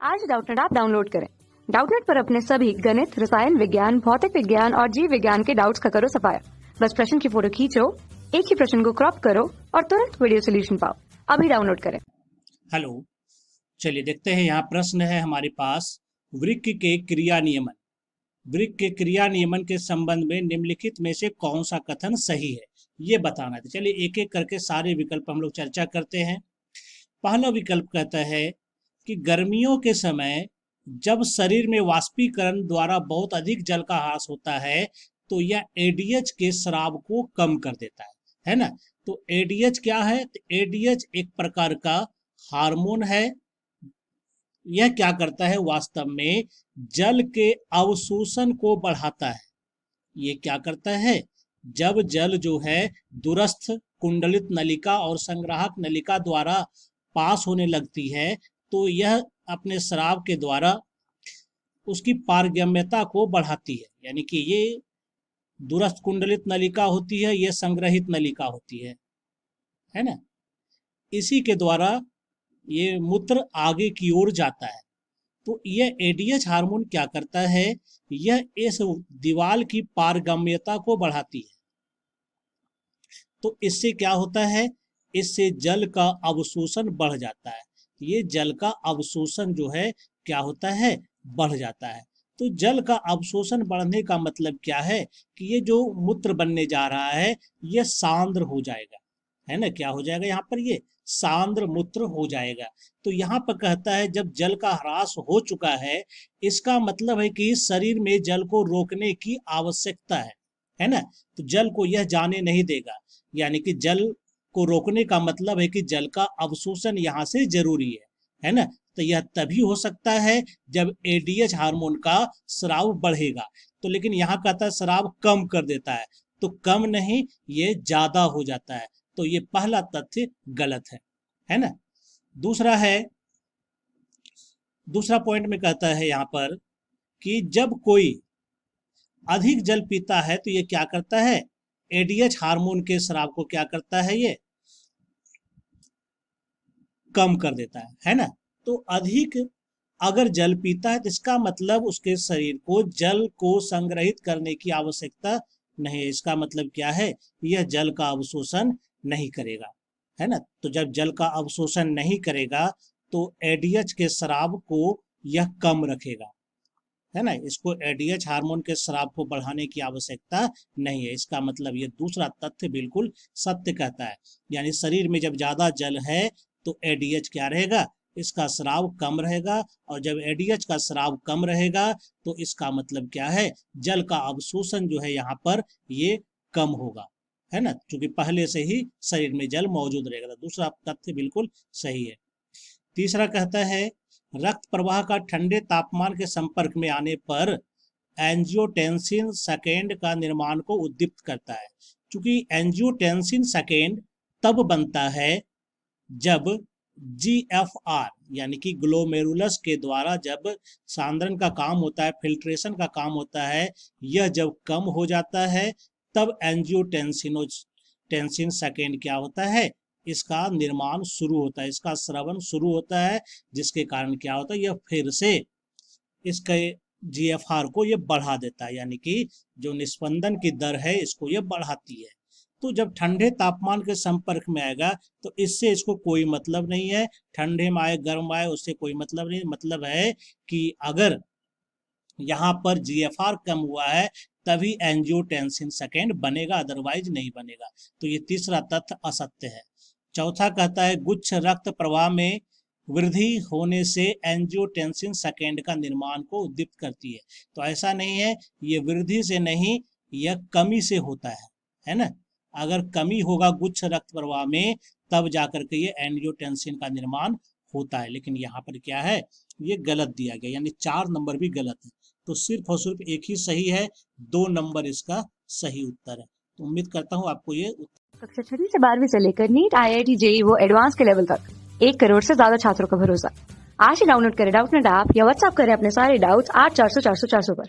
आज Doubtnut app download करें। Doubtnut पर अपने सभी गणित, रसायन विज्ञान, भौतिक विज्ञान और जीव विज्ञान के डाउट्स का करो सफाया। बस प्रश्न की फोटो खींचो, एक ही प्रश्न को क्रॉप करो और तुरंत वीडियो सोल्यूशन पाओ। अभी डाउनलोड करें। हेलो, चलिए देखते हैं। यहाँ प्रश्न है हमारे पास, वृक्क के क्रिया नियमन। वृक्क के क्रिया नियमन के संबंध में निम्नलिखित में से कौन सा कथन सही है, ये बताना है। तो चलिए एक एक करके सारे विकल्प हम लोग चर्चा करते हैं। पहला विकल्प कहता है कि गर्मियों के समय जब शरीर में वाष्पीकरण द्वारा बहुत अधिक जल का ह्रास होता है तो यह एडीएच के स्राव को कम कर देता है ना। तो एडीएच क्या है? तो एडीएच एक प्रकार का हार्मोन है। यह क्या करता है? वास्तव में जल के अवशोषण को बढ़ाता है। ये क्या करता है? जब जल जो है दूरस्थ कुंडलित नलिका और संग्राहक नलिका द्वारा पास होने लगती है तो यह अपने स्राव के द्वारा उसकी पारगम्यता को बढ़ाती है। यानी कि ये दूरस्थ कुंडलित नलिका होती है, ये संग्रहित नलिका होती है ना। इसी के द्वारा ये मूत्र आगे की ओर जाता है। तो यह एडीएच हार्मोन क्या करता है? यह इस दीवार की पारगम्यता को बढ़ाती है। तो इससे क्या होता है? इससे जल का अवशोषण बढ़ जाता है। ये जल का अवशोषण जो है क्या होता है? बढ़ जाता है। तो जल का अवशोषण बढ़ने का मतलब क्या है? कि ये जो मूत्र बनने जा रहा है ये सांद्र हो जाएगा, है ना। क्या हो जाएगा? यहाँ पर ये सांद्र मूत्र हो जाएगा। तो यहाँ पर कहता है जब जल का ह्रास हो चुका है, इसका मतलब है कि शरीर में जल को रोकने की आवश्यकता है ना। तो जल को यह जाने नहीं देगा। यानी कि जल को रोकने का मतलब है कि जल का अवशोषण यहाँ से जरूरी है ना। तो यह तभी हो सकता है जब एडीएच हार्मोन का स्राव बढ़ेगा। तो लेकिन यहाँ कहता है स्राव कम कर देता है, तो कम नहीं, ये ज्यादा हो जाता है। तो ये पहला तथ्य गलत है ना। दूसरा पॉइंट में कहता है यहाँ पर कि जब कोई अधिक जल पीता है तो ये क्या करता है? एडीएच हार्मोन के स्राव को क्या करता है? ये कम कर देता है ना। तो अधिक अगर जल पीता है तो इसका मतलब उसके शरीर को जल को संग्रहित करने की आवश्यकता नहीं है। इसका मतलब क्या है? यह जल का अवशोषण नहीं करेगा, है ना। तो जब जल का अवशोषण नहीं करेगा तो एडीएच के स्राव को यह कम रखेगा, है ना। इसको एडीएच हार्मोन के स्राव को बढ़ाने की आवश्यकता नहीं है। इसका मतलब ये दूसरा तथ्य बिल्कुल सत्य कहता है। यानी शरीर में जब ज्यादा जल है तो एडीएच क्या रहेगा? इसका स्राव कम रहेगा। और जब एडीएच का स्राव कम रहेगा तो इसका मतलब क्या है? जल का अवशोषण जो है यहाँ पर ये कम होगा, है ना, क्योंकि पहले से ही शरीर में जल मौजूद रहेगा। तो दूसरा तथ्य बिल्कुल सही है। तीसरा कहता है रक्त प्रवाह का ठंडे तापमान के संपर्क में आने पर एंजियोटेंसिन सेकेंड का निर्माण को उद्दीप्त करता है। क्योंकि एंजियोटेंसिन सेकेंड तब बनता है जब जीएफआर यानी कि ग्लोमेरुलस के द्वारा जब सांद्रण का काम होता है, फिल्ट्रेशन का काम होता है, यह जब कम हो जाता है तब एंजियोटेंसिन सेकेंड क्या होता है? इसका निर्माण शुरू होता है, इसका स्रवण शुरू होता है, जिसके कारण क्या होता है? यह फिर से इसके जीएफआर को यह बढ़ा देता है। यानी कि जो निस्पंदन की दर है इसको यह बढ़ाती है। तो जब ठंडे तापमान के संपर्क में आएगा तो इससे इसको कोई मतलब नहीं है। ठंडे में आए गर्म आए उससे कोई मतलब नहीं। मतलब है कि अगर यहाँ पर जीएफआर कम हुआ है तभी एंजियोटेंसिन सेकेंड बनेगा, अदरवाइज नहीं बनेगा। तो ये तीसरा तथ्य असत्य है। चौथा कहता है गुच्छ रक्त प्रवाह में वृद्धि होने से एंजियोटेंसिन सेकेंड का निर्माण को उद्दीप्त करती है। तो ऐसा नहीं है, ये वृद्धि से नहीं, यह कमी से होता है ना। अगर कमी होगा गुच्छ रक्त प्रवाह में तब जाकर के ये एंजियोटेंसिन का निर्माण होता है। लेकिन यहाँ पर क्या है? ये गलत दिया गया, यानी 4 नंबर भी गलत है। तो सिर्फ और सिर्फ एक ही सही है, 2 नंबर इसका सही उत्तर है। तो उम्मीद करता हूँ आपको ये कक्षा 6 से 12वीं से लेकर नीट, आईआईटी, जेईई वो एडवांस के लेवल तक 1 करोड़ से ज्यादा छात्रों का भरोसा। आज ही डाउनलोड करें डाउटनेट ऐप या व्हाट्सएप करें अपने सारे डाउट्स 8400 400 400 पर।